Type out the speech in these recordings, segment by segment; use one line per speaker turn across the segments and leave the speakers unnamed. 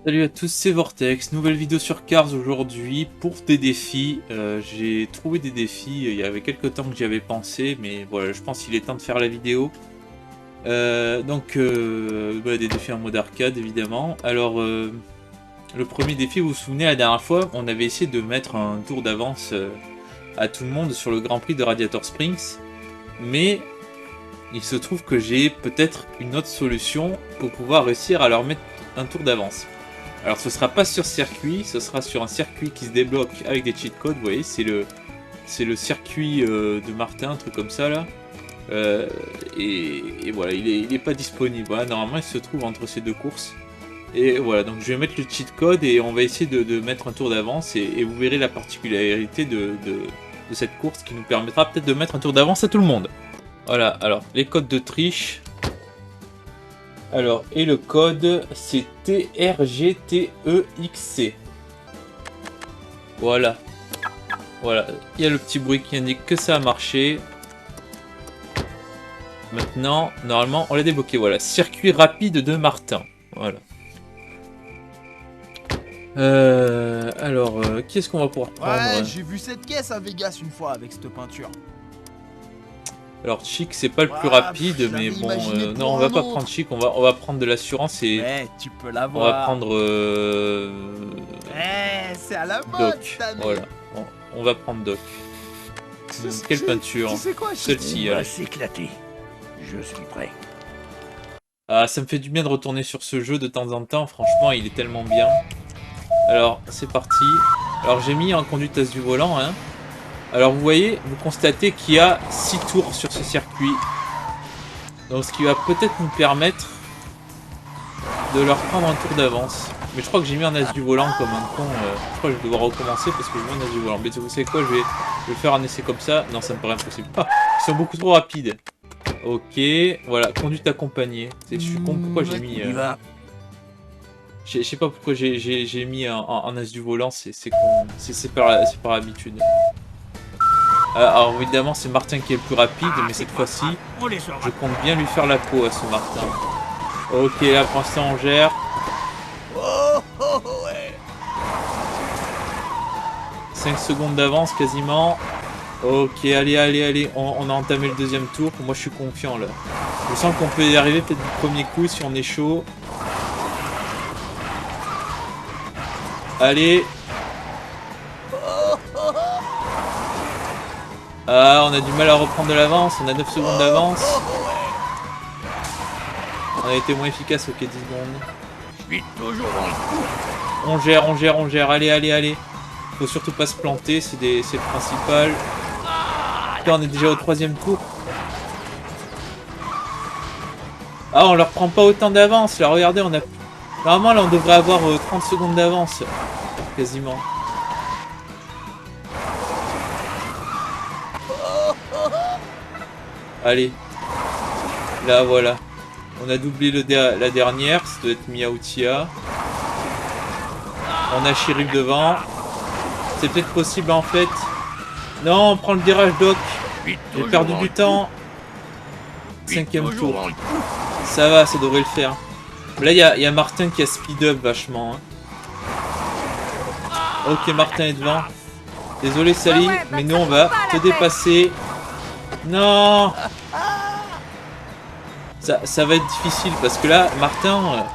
Salut à tous, c'est Vortex, nouvelle vidéo sur Cars aujourd'hui pour des défis. J'ai trouvé des défis, il y avait quelques temps que j'y avais pensé, mais voilà, je pense qu'il est temps de faire la vidéo. Des défis en mode arcade évidemment. Alors, le premier défi, vous vous souvenez, la dernière fois, on avait essayé de mettre un tour d'avance à tout le monde sur le Grand Prix de Radiator Springs, mais il se trouve que j'ai peut-être une autre solution pour pouvoir réussir à leur mettre un tour d'avance. Alors ce sera pas sur circuit, ce sera sur un circuit qui se débloque avec des cheat codes, vous voyez, c'est le circuit de Martin, un truc comme ça là. Et voilà, il est pas disponible. Voilà, normalement il se trouve entre ces deux courses. Et voilà, donc je vais mettre le cheat code et on va essayer de mettre un tour d'avance et vous verrez la particularité de cette course qui nous permettra peut-être de mettre un tour d'avance à tout le monde. Voilà, alors les codes de triche. Alors, et le code, c'est TRGTEXC. Voilà. Voilà, il y a le petit bruit qui indique que ça a marché. Maintenant, normalement, on l'a débloqué. Voilà, circuit rapide de Martin. Voilà. Qui est-ce qu'on va pouvoir prendre?
Ouais, j'ai vu cette caisse à Vegas une fois avec cette peinture.
Alors Chic c'est pas le plus rapide, mais bon, non on va pas prendre Chic, on va prendre de l'assurance et
ouais, tu peux l'avoir.
On va prendre
c'est à la mode.
Doc. Voilà, on va prendre Doc. Quelle peinture?
Tu sais quoi,
celle-ci.
On va s'éclater. Je suis prêt.
Ah, ça me fait du bien de retourner sur ce jeu de temps en temps. Franchement, il est tellement bien. Alors c'est parti. Alors j'ai mis en conduite as du volant, hein. Alors vous voyez, vous constatez qu'il y a 6 tours sur ce circuit. Donc ce qui va peut-être nous permettre de leur prendre un tour d'avance. Mais je crois que j'ai mis en as du volant comme un con. Je crois que je vais devoir recommencer parce que j'ai mis en as du volant. Mais vous savez quoi, je vais faire un essai comme ça. Non, ça me paraît impossible. Ah, ils sont beaucoup trop rapides. Ok, voilà, conduite accompagnée. Je suis con, pourquoi j'ai mis... Je sais pas pourquoi j'ai mis en as du volant, c'est con. C'est par habitude. Alors évidemment c'est Martin qui est le plus rapide, mais cette fois-ci je compte bien lui faire la peau à ce Martin. Ok, là pour l'instant on gère. 5 secondes d'avance quasiment. Ok, allez, on a entamé le deuxième tour. Moi je suis confiant là. Je sens qu'on peut y arriver peut-être du premier coup si on est chaud. Allez. Ah, on a du mal à reprendre de l'avance, on a 9 secondes d'avance. On a été moins efficace, ok, 10 secondes.
Je suis toujours dans le coup.
On gère, allez. Faut surtout pas se planter, c'est le principal. Là, on est déjà au 3e tour. Ah, on leur prend pas autant d'avance, là, regardez, on a... Normalement, là, on devrait avoir 30 secondes d'avance, quasiment. Allez, là voilà, on a doublé la dernière, ça doit être Miaoutia. On a Chérif devant, c'est peut-être possible en fait. Non, on prend le virage Doc, j'ai perdu du temps. 5e tour, ça va, ça devrait le faire. Là il y a Martin qui a speed up vachement. Hein. Ok, Martin est devant. Désolé Sally, mais nous on va te dépasser. Non, ça va être difficile parce que là, Martin,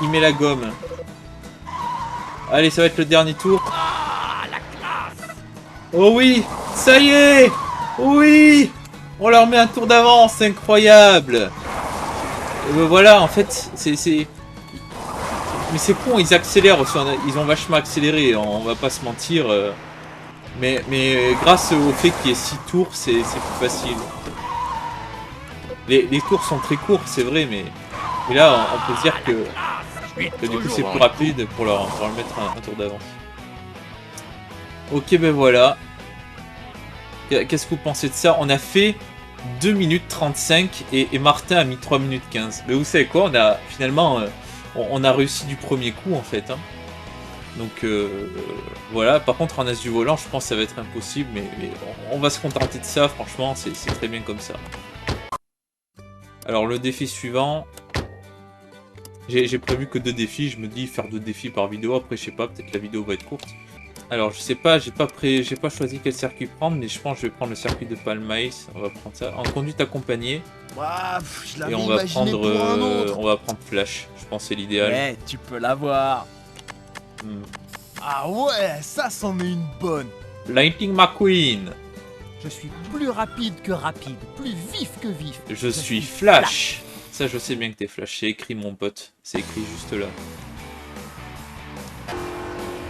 il met la gomme. Allez, ça va être le dernier tour. Oh oui, ça y est. Oui, on leur met un tour d'avance, incroyable. Et ben voilà, en fait, c'est... Mais c'est con, ils accélèrent aussi, ils ont vachement accéléré, on va pas se mentir. Mais grâce au fait qu'il y ait 6 tours, c'est plus facile. Les tours sont très courts, c'est vrai, mais là, on peut dire que du coup, c'est plus rapide pour leur mettre un tour d'avance. Ok, ben voilà. Qu'est-ce que vous pensez de ça? On a fait 2 minutes 35 et Martin a mis 3 minutes 15. Mais vous savez quoi? On a finalement... on a réussi du premier coup, en fait. Hein. Donc voilà, par contre en as du volant je pense que ça va être impossible, mais on va se contenter de ça, franchement c'est très bien comme ça. Alors le défi suivant, J'ai prévu que 2 défis, je me dis faire 2 défis par vidéo, après je sais pas, peut-être la vidéo va être courte. Alors je sais pas, j'ai pas choisi quel circuit prendre, mais je pense que je vais prendre le circuit de Palmaïs, on va prendre ça. En conduite accompagnée,
Ouah, je
et
l'avais
on va
imaginé
prendre,
pour un autre.
on va prendre Flash, je pense que c'est l'idéal.
Ouais, tu peux l'avoir.
Hmm.
Ah ouais, ça c'en est une bonne.
Lightning McQueen,
Je suis plus rapide que rapide, plus vif que vif.
je suis Flash. Ça je sais bien que t'es Flash, c'est écrit mon pote, c'est écrit juste là.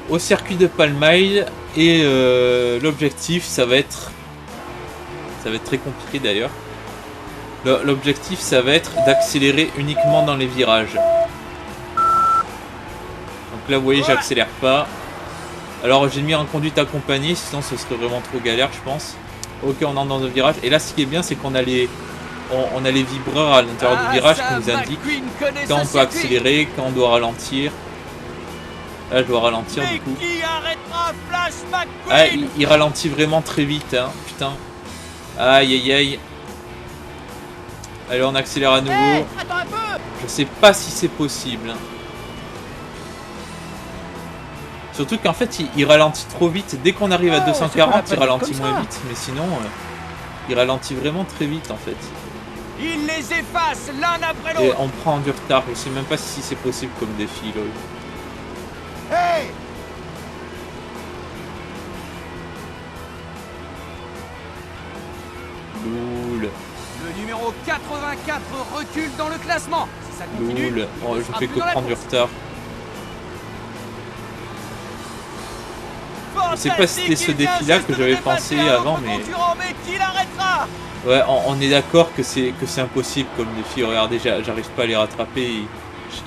Au circuit de Palmail, et l'objectif ça va être très compliqué d'ailleurs. L'objectif ça va être d'accélérer uniquement dans les virages. Donc là vous voyez j'accélère pas. Alors j'ai mis en conduite accompagnée, sinon ce serait vraiment trop galère je pense. Ok, on entre dans le virage, et là ce qui est bien c'est qu'on a les vibreurs à l'intérieur du virage qui nous indiquent quand on peut accélérer, quand on doit ralentir. Là je dois ralentir du coup. Ah, il ralentit vraiment très vite hein, putain. Aïe aïe aïe. Allez on accélère à nouveau.
Hey, attends un peu.
Je sais pas si c'est possible. Surtout qu'en fait il ralentit trop vite. Dès qu'on arrive à 240 il ralentit moins vite. Mais sinon il ralentit vraiment très vite en fait.
Il les efface l'un après
Et
l'autre.
on prend du retard. Je sais même pas si c'est possible comme défi lol.
Hey,
Loul.
le numéro 84 recule dans le classement. Si ça continue,
Loul. Oh, je
sera
fais
plus
que
dans la
prendre du
course.
retard. Je sais pas si c'était ce défi-là que j'avais pensé avant, mais...
qui l'arrêtera?
Ouais, on est d'accord que c'est impossible comme défi. Regardez, j'arrive pas à les rattraper.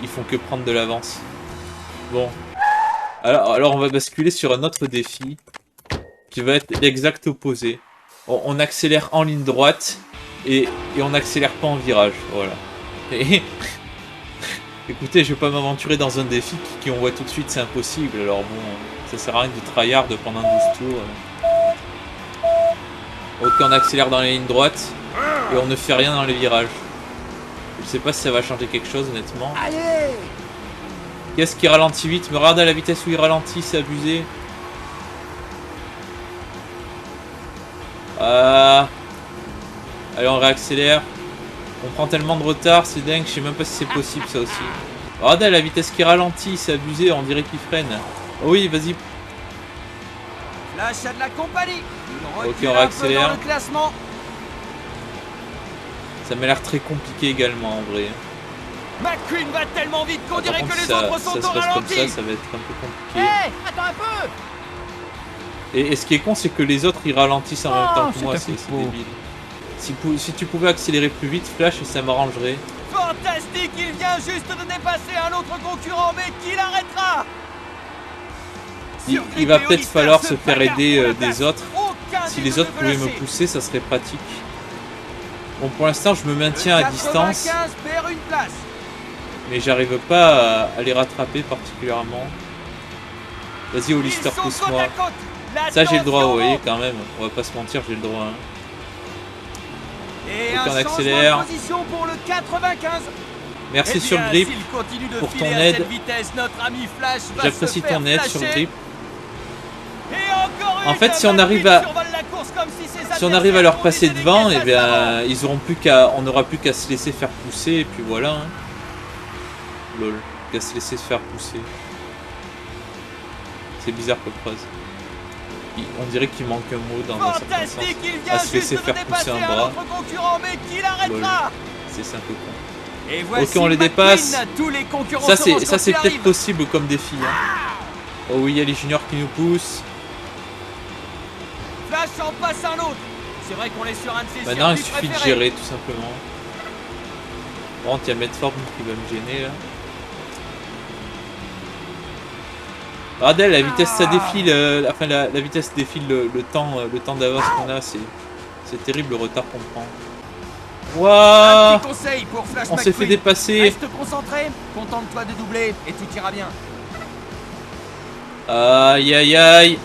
Ils font que prendre de l'avance. Bon. Alors on va basculer sur un autre défi qui va être l'exact opposé. On accélère en ligne droite et on n'accélère pas en virage. Voilà. Et écoutez, je vais pas m'aventurer dans un défi qui on voit tout de suite c'est impossible. Alors bon, ça sert à rien de tryhard pendant 12 tours. Ok, on accélère dans les lignes droites et on ne fait rien dans les virages. Je sais pas si ça va changer quelque chose honnêtement.
Allez.
Qu'est-ce qui ralentit vite? Me regarde à la vitesse où il ralentit, c'est abusé. Allez, on réaccélère. On prend tellement de retard, c'est dingue, je sais même pas si c'est possible ça aussi. Regardez à la vitesse qui ralentit, c'est abusé, on dirait qu'il freine. Oh oui, vas-y.
L'achat de la compagnie. Il
Ok,
recule
on
un peu
réaccélère.
dans le classement.
Ça m'a l'air très compliqué également en vrai.
McQueen va tellement vite qu'on
Par
dirait
contre,
que les
si ça
autres
se
sont au
passe comme
ralenti.
ça va être un peu compliqué.
Hey, attends un peu.
Et ce qui est con, c'est que les autres ils ralentissent en même temps que
c'est
moi,
un
c'est
coup de peau.
débile. Si tu pouvais accélérer plus vite, Flash, ça m'arrangerait.
Fantastique, il vient juste de dépasser un autre concurrent, mais qui l'arrêtera?
Il va peut-être falloir se faire aider des autres. Si les autres pouvaient me pousser, ça serait pratique. Bon, pour l'instant, je me maintiens à distance,
perd une place.
mais j'arrive pas à les rattraper particulièrement. Vas-y, Hollister, pousse-moi. Ça, j'ai le droit, vous voyez, quand même. On va pas se mentir, j'ai le droit. Hein.
Et
Donc,
un
on accélère.
changement de position pour le 95.
Merci sur Grip. pour ton aide. J'apprécie ton aide sur Grip. En fait, si on arrive à leur passer devant, et bien, ils auront plus qu'à, on n'aura plus qu'à se laisser faire pousser, et puis voilà. Hein. Lol, qu'à se laisser se faire pousser. C'est bizarre comme phrase. On dirait qu'il manque un mot dans un certain sens. À se laisser faire pousser un bras. Lol, c'est un peu con. Ok, on les dépasse. Ça c'est peut-être possible comme défi. Hein. Oh oui, il y a les juniors qui nous poussent.
Flash en passe un autre. C'est vrai qu'on est sur un de ces
Maintenant, il
circuits
suffit de
préférés.
gérer tout simplement. Par contre, il y a Medford qui va me gêner là. Regardez, la vitesse ça défile, enfin la vitesse défile le temps d'avance qu'on a, c'est terrible le retard qu'on prend. Waouh!
Un petit conseil pour Flash
On s'est fait
McQueen.
dépasser.
Reste concentré, contente-toi de doubler et tout ira bien.
Aïe aïe aïe!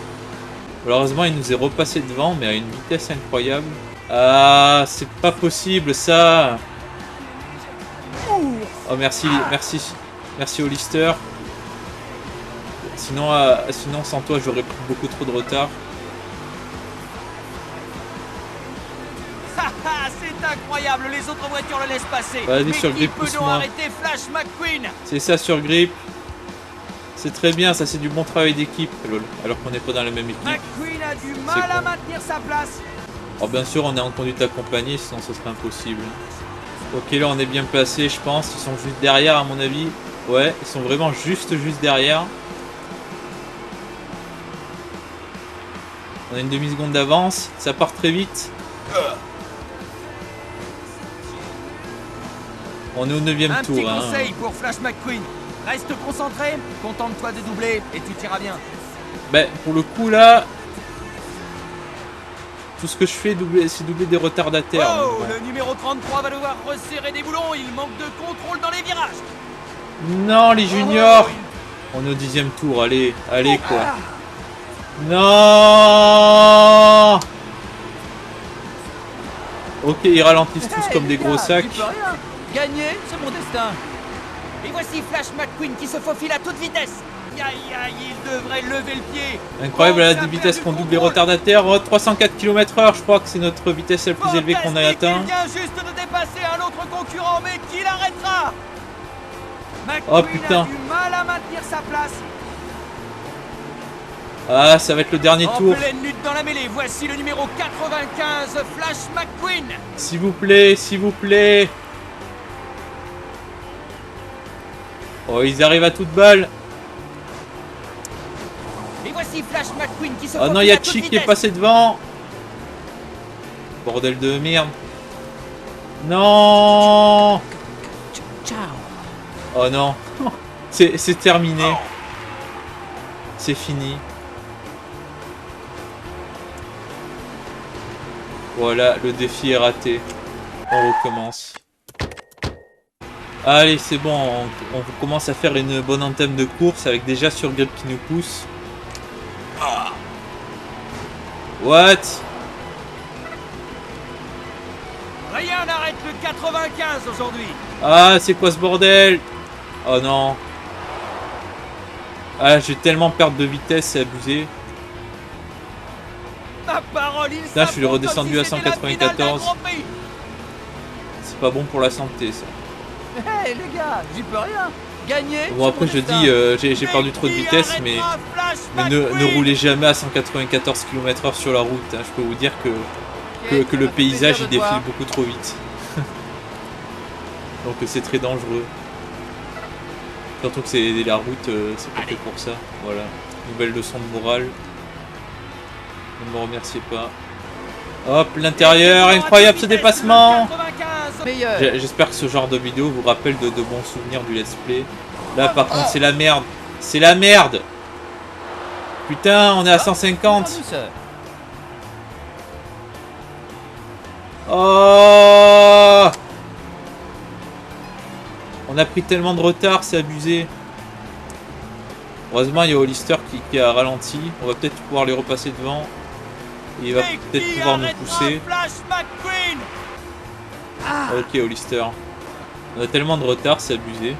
Malheureusement, il nous est repassé devant, mais à une vitesse incroyable. Ah, c'est pas possible ça! Oh merci, merci. Merci Hollister. Sinon, sinon sans toi, j'aurais pris beaucoup trop de retard.
C'est incroyable, les autres voitures le laissent passer.
Vas-y,
mais
sur le
qui
grip,
peut donc
pousse-moi.
arrêter Flash McQueen?
C'est ça sur grip. C'est très bien, ça c'est du bon travail d'équipe, lol. Alors qu'on n'est pas dans la même équipe.
McQueen a du mal à maintenir sa place.
Alors bien sûr, on est en conduite accompagnée, sinon ce serait impossible. Ok, là on est bien placé, je pense. Ils sont juste derrière, à mon avis. Ouais, ils sont vraiment juste derrière. On a une demi-seconde d'avance, ça part très vite. On est au 9e
Un
tour.
petit
Hein.
conseil pour Flash McQueen. Reste concentré, contente-toi de doubler et tout ira bien.
Ben, pour le coup là, tout ce que je fais, c'est doubler des retardataires.
Oh,
donc bon.
le numéro 33 va devoir resserrer des boulons, il manque de contrôle dans les virages.
Non, les juniors. On est au 10e tour, allez, allez quoi. Non. Ok, ils ralentissent tous comme des gros sacs.
Gagner, c'est mon destin. Et voici Flash McQueen qui se faufile à toute vitesse. Aïe aïe, il devrait lever le pied.
Incroyable
Oh,
la
ça
vitesse
perd
qu'on
du
double les
contrôle.
retardataires. Oh, 304 km/h, je crois que c'est notre vitesse la plus élevée qu'on ait
Fantastique,
atteint.
Il vient juste de dépasser un autre concurrent, mais qui l'arrêtera?
Oh,
McQueen
putain.
a du mal à maintenir sa place.
Ah, ça va être le dernier
En
tour.
pleine lutte dans la mêlée, voici le numéro 95, Flash McQueen.
S'il vous plaît, s'il vous plaît. Oh, ils arrivent à toute balle.
Et voici Flash McQueen qui se
Oh non,
faufile
il y
à
a
toute
Chick qui est
vitesse.
passé devant. Bordel de merde. Non. Oh non. C'est terminé. C'est fini. Voilà, le défi est raté. On recommence. Allez, c'est bon, on commence à faire une bonne entame de course avec déjà sur grip qui nous pousse. What?
Rien n'arrête le 95 aujourd'hui.
Ah, c'est quoi ce bordel? Oh non. Ah, j'ai tellement perdre de vitesse, c'est abusé.
Ma parole, il
Là, je suis
s'affronte
redescendu
comme
à
si c'était la finale d'un
194.
Grand Prix.
C'est pas bon pour la santé, ça.
Hey les gars, j'y peux rien. Gagner.
Bon, après, je dis, j'ai perdu trop de vitesse, mais ne roulez jamais à 194 km/h sur la route. Hein. Je peux vous dire que le paysage il défile beaucoup trop vite. Donc c'est très dangereux. Surtout que c'est la route, c'est pas fait pour ça. Voilà. Nouvelle leçon de morale. Ne me remerciez pas. Hop, l'intérieur, incroyable ce dépassement. J'espère que ce genre de vidéo vous rappelle de bons souvenirs du let's play. Là par contre c'est la merde. C'est la merde. Putain, on est à 150. Oh, on a pris tellement de retard, c'est abusé. Heureusement il y a Hollister qui a ralenti. On va peut-être pouvoir les repasser devant. Et il va peut-être pouvoir nous pousser. Ok Hollister. On a tellement de retard, c'est abusé.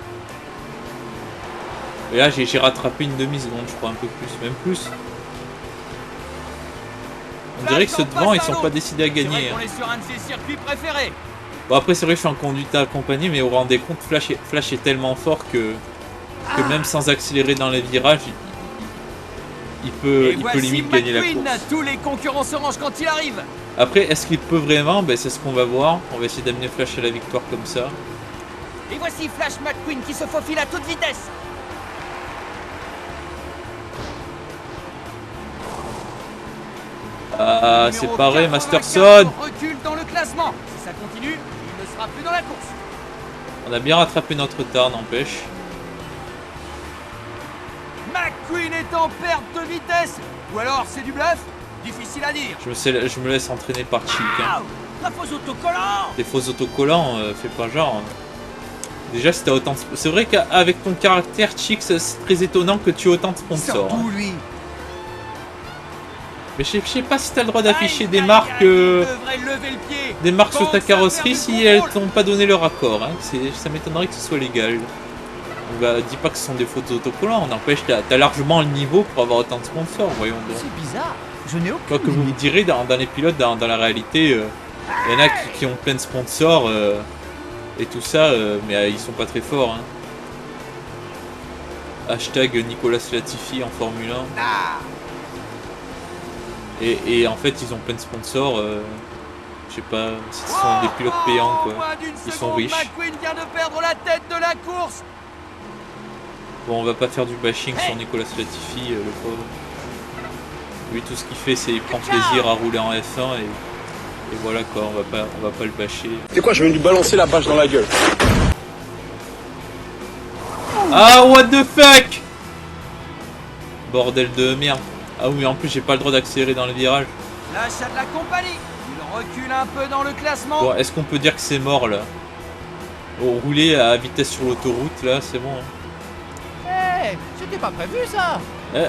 Et là j'ai rattrapé une demi-seconde je crois, un peu plus, même plus. On dirait que ceux devant ils sont pas décidés à gagner. Hein. Bon après c'est vrai que je suis en conduite accompagnée, mais vous vous rendez compte, Flash est tellement fort que même sans accélérer dans les virages, il peut limite gagner la course.
Tous les concurrents se rangent quand il arrive.
Après, est-ce qu'il peut vraiment? Ben, c'est ce qu'on va voir. On va essayer d'amener Flash à la victoire comme ça.
Et voici Flash McQueen qui se faufile à toute vitesse.
Ah, c'est pareil, Masterson.
Recule dans le classement. Si ça continue, il ne sera plus dans la course.
On a bien rattrapé notre retard, n'empêche.
McQueen est en perte de vitesse. Ou alors c'est du bluff? Difficile à dire.
Je me laisse entraîner par Chick. Hein.
La fausse autocollant.
Des faux autocollants, fais pas genre. Hein. Déjà, si t'as autant de... C'est vrai qu'avec ton caractère, Chick, c'est très étonnant que tu aies autant de sponsors.
Surtout
Hein.
lui.
Mais je sais pas si t'as le droit d'afficher des marques... des marques sur ta carrosserie si elles t'ont pas donné leur accord. Hein. Ça m'étonnerait que ce soit légal. Bah, dis pas que ce sont des photos autocollants, n'empêche, t'as largement le niveau pour avoir autant de sponsors, voyons donc.
C'est bizarre, je n'ai aucun.
Quoi que vous me direz, dans les pilotes, dans la réalité, il y en a qui ont plein de sponsors et tout ça, mais ils sont pas très forts. Hein. Hashtag Nicolas Latifi en Formule 1.
Ah.
Et en fait, ils ont plein de sponsors. Je sais pas, ce sont des pilotes payants, quoi. Ils sont riches.
McQueen vient de perdre la tête de la course.
Bon, on va pas faire du bashing sur Nicolas Latifi, le pauvre. Lui, tout ce qu'il fait, c'est il prend plaisir à rouler en F1 et voilà quoi, on va pas le bâcher.
C'est quoi, je vais lui balancer la bâche dans la gueule.
Ah, what the fuck! Bordel de merde. Ah oui, en plus, j'ai pas le droit d'accélérer dans le virage.
L'achat de la compagnie. Il recule un peu dans le classement.
Bon, est-ce qu'on peut dire que c'est mort là? Oh, rouler à vitesse sur l'autoroute, là, c'est bon. Hein.
Hey, c'était pas prévu ça.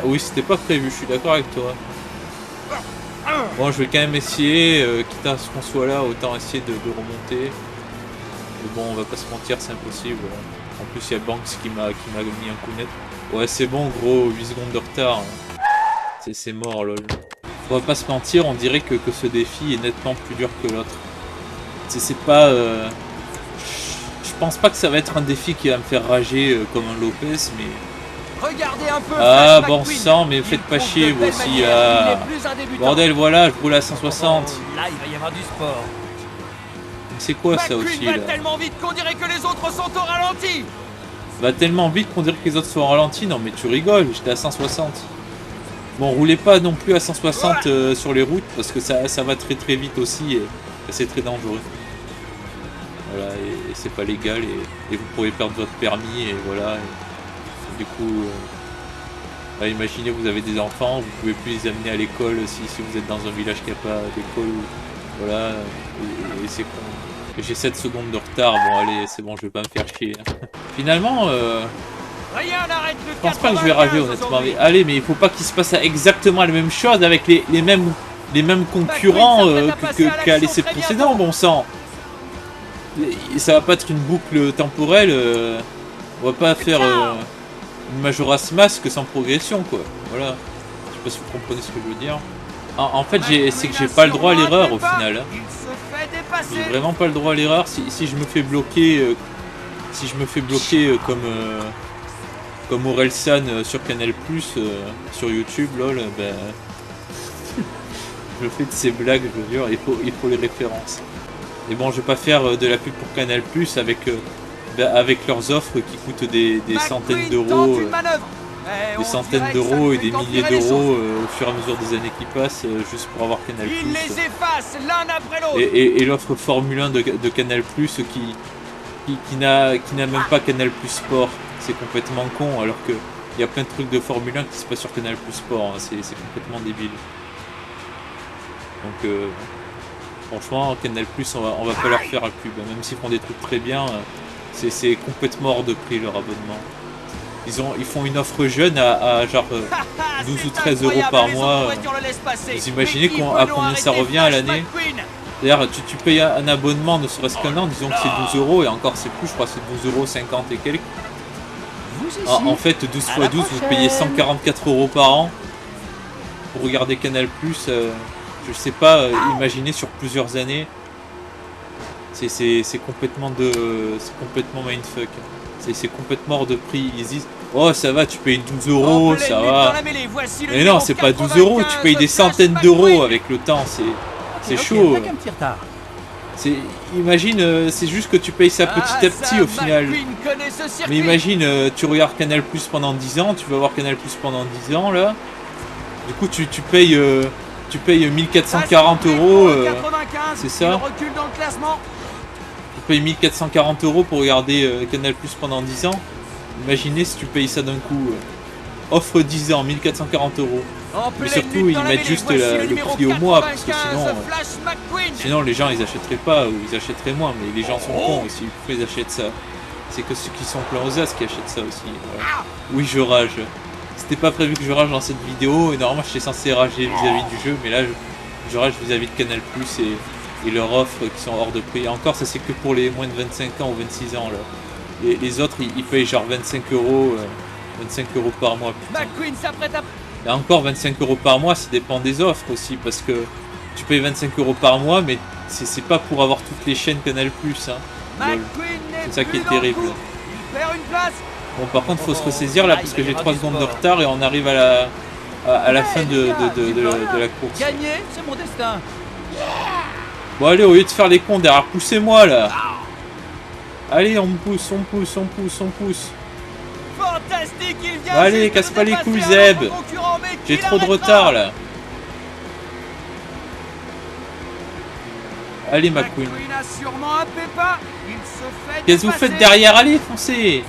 Oui, c'était pas prévu, je suis d'accord avec toi. Bon, je vais quand même essayer, quitte à ce qu'on soit là, autant essayer de remonter. Mais bon, on va pas se mentir, c'est impossible. En plus, il y a Banks qui m'a mis un coup net. Ouais, c'est bon, gros, 8 secondes de retard. C'est mort, lol. On va pas se mentir, on dirait que ce défi est nettement plus dur que l'autre. C'est pas... Je pense pas que ça va être un défi qui va me faire rager comme un Lopez, mais...
Regardez un peu.
Ah, bon sang, mais faites pas chier, vous aussi. Ah. Bordel, voilà, je roule à 160.
Là, il va y avoir du sport.
C'est quoi ça aussi, là?
Va tellement vite qu'on dirait que les autres sont au ralenti.
Va tellement vite qu'on dirait que les autres sont au ralenti. Non, mais tu rigoles, j'étais à 160. Bon, roulez pas non plus à 160 sur les routes, parce que ça va très très vite aussi, et c'est très dangereux. Voilà, et c'est pas légal, et vous pourrez perdre votre permis, et voilà. Et du coup, bah, imaginez, vous avez des enfants, vous pouvez plus les amener à l'école si vous êtes dans un village qui n'a pas d'école. Voilà, et c'est con. J'ai 7 secondes de retard, bon allez, c'est bon, je vais pas me faire chier. Finalement, je pense pas que je vais rager honnêtement. Mais, allez, mais il faut pas qu'il se passe exactement la même chose avec les mêmes concurrents qu'à l'essai précédent, bon sang. Ça va pas être une boucle temporelle, on va pas faire une Majora's Mask sans progression, quoi. Voilà, je sais pas si vous comprenez ce que je veux dire. En fait, c'est que j'ai pas le droit à l'erreur au final. Hein. J'ai vraiment pas le droit à l'erreur. Si je me fais bloquer, comme Orelsan sur Canal+, sur YouTube, lol, ben, je fais de ces blagues, je veux dire, il faut les références. Et bon, je vais pas faire de la pub pour Canal+, avec leurs offres qui coûtent des centaines d'euros. Des centaines d'euros et des milliers d'euros au fur et à mesure des années qui passent juste pour avoir Canal+. Et l'offre Formule 1 de Canal+, qui n'a même pas Canal+ Sport. C'est complètement con, alors que il y a plein de trucs de Formule 1 qui se passent sur Canal+ Sport. Hein. C'est complètement débile. Donc franchement, Canal+, on va pas leur faire la pub. Même s'ils font des trucs très bien, c'est complètement hors de prix leur abonnement. Ils font une offre jeune à genre 12 ou 13 euros par mois. Vous imaginez à combien ça revient à l'année? D'ailleurs, tu payes un abonnement ne serait-ce qu'un an, disons que c'est 12 euros, et encore c'est plus, je crois que c'est 12,50 € et quelques. En fait, 12 x 12, vous payez 144 € par an pour regarder Canal+. Je sais pas, imaginez sur plusieurs années. C'est complètement mindfuck. C'est complètement hors de prix. Ils disent, oh ça va, tu payes 12 €, ça va. Mais non, c'est pas 12 €, tu payes des centaines d'euros avec le temps, c'est chaud. Imagine, c'est juste que tu payes ça petit à petit au final. Mais imagine, tu regardes Canal+ pendant 10 ans, tu vas voir Canal+ pendant 10 ans là. Du coup tu payes 1440 €, c'est ça? Tu payes 1440 € pour regarder Canal+ pendant 10 ans. Imaginez si tu payes ça d'un coup. Offre 10 ans, 1440 €. Mais surtout, ils mettent juste le prix au mois, parce que sinon les gens ils achèteraient pas, ou ils achèteraient moins. Mais les gens sont cons aussi, pourquoi ils achètent ça? C'est que ceux qui sont pleins aux as qui achètent ça aussi. Voilà. Oui, je rage. C'était pas prévu que je rage dans cette vidéo, et normalement j'étais censé rager vis-à-vis du jeu, mais là je rage vis-à-vis de Canal+, et leurs offres qui sont hors de prix. Encore, ça c'est que pour les moins de 25 ans ou 26 ans là. les autres, ils payent genre 25 euros, 25 euros par mois. Putain.
McQueen s'apprête à...
Et encore 25 euros par mois, ça dépend des offres aussi, parce que tu payes 25 euros par mois, mais c'est pas pour avoir toutes les chaînes Canal+. Hein.
McQueen n'est
C'est ça qui
plus
est
dans le
terrible.
coup. Il perd une place.
Bon, par contre, faut se ressaisir là, parce que j'ai 3 secondes de retard et on arrive à la fin de la course.
Gagner, c'est mon destin.
Bon, allez, au lieu de faire les cons derrière, poussez-moi là. Allez, on pousse, on pousse, on pousse, on pousse.
Fantastique, il vient.
Allez,
juste
casse
de
pas les
dépasser
couilles,
un
Zeb.
autre concurrent, mais
J'ai
qui
trop de
l'arrêtera?
retard là. Allez, McQueen.
McQueen a sûrement un pépin. Il se fait
Qu'est-ce que vous faites derrière? Allez, foncez.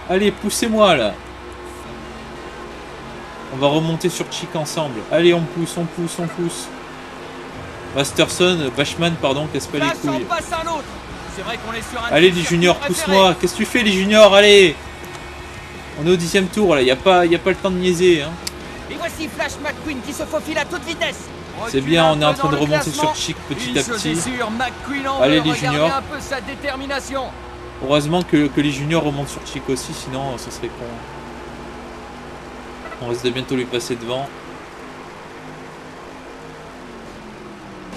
Allez, poussez-moi là. On va remonter sur Chick ensemble. Allez, on pousse, on pousse, on pousse. Masterson, Bashman, pardon, casse pas les
Là,
couilles.
passe un autre. C'est vrai qu'on est sur un
Allez,
de
les
nos
juniors,
circuits
pousse-moi. Qu'est-ce que tu fais, les juniors? Allez. On est au 10e tour là, y a pas le temps de niaiser. Hein.
préférés. Et voici Flash McQueen qui se faufile à toute vitesse.
C'est bien, on est en train de remonter sur Chick petit à petit. Allez, les juniors.
Un peu sa détermination.
Heureusement que les juniors remontent sur Chick aussi, sinon ça serait con. On risque de bientôt lui passer devant.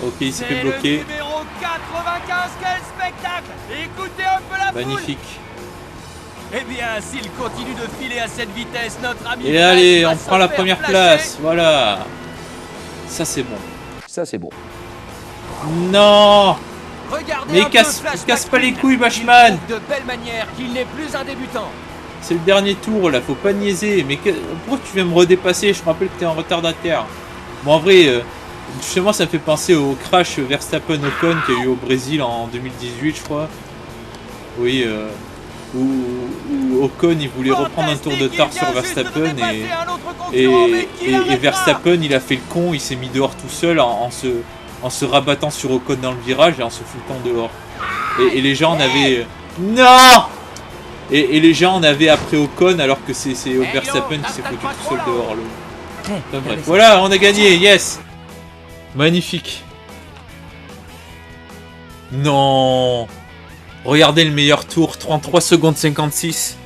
Ok, il s'est fait bloquer.
Le numéro 95, quel spectacle! Écoutez un peu la foule.
Magnifique.
Eh bien, s'il continue de filer à cette vitesse, notre ami...
Et allez,
va
on
se
prend la
faire
première
flasher.
place. Voilà. Ça, c'est bon.
Ça, c'est bon.
Non.
Regardez
Mais
un peu
casse
Flash
pas les
McQueen.
couilles, Bashman.
Il prouve de belle manière qu'il n'est plus un débutant.
C'est le dernier tour, là. Faut pas niaiser. Mais pourquoi tu viens me redépasser? Je me rappelle que t'es en retardataire. Bon, en vrai... justement, ça me fait penser au crash Verstappen-Ocon qu'il y a eu au Brésil en 2018, je crois. Oui, où Ocon il voulait reprendre un tour de tard sur Verstappen et Verstappen il a fait le con, il s'est mis dehors tout seul en se rabattant sur Ocon dans le virage et en se foutant dehors. Et les gens en avaient... Non! Et les gens en avaient après Ocon alors que c'est Verstappen qui s'est foutu tout seul dehors. Enfin, bref, voilà, on a gagné, yes! Magnifique. Non. Regardez le meilleur tour, 33 secondes 56.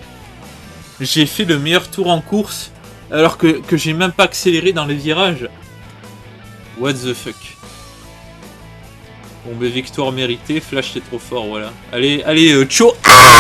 J'ai fait le meilleur tour en course alors que j'ai même pas accéléré dans les virages. What the fuck. Bon, mais victoire méritée, Flash c'est trop fort, voilà. Allez, allez, ciao.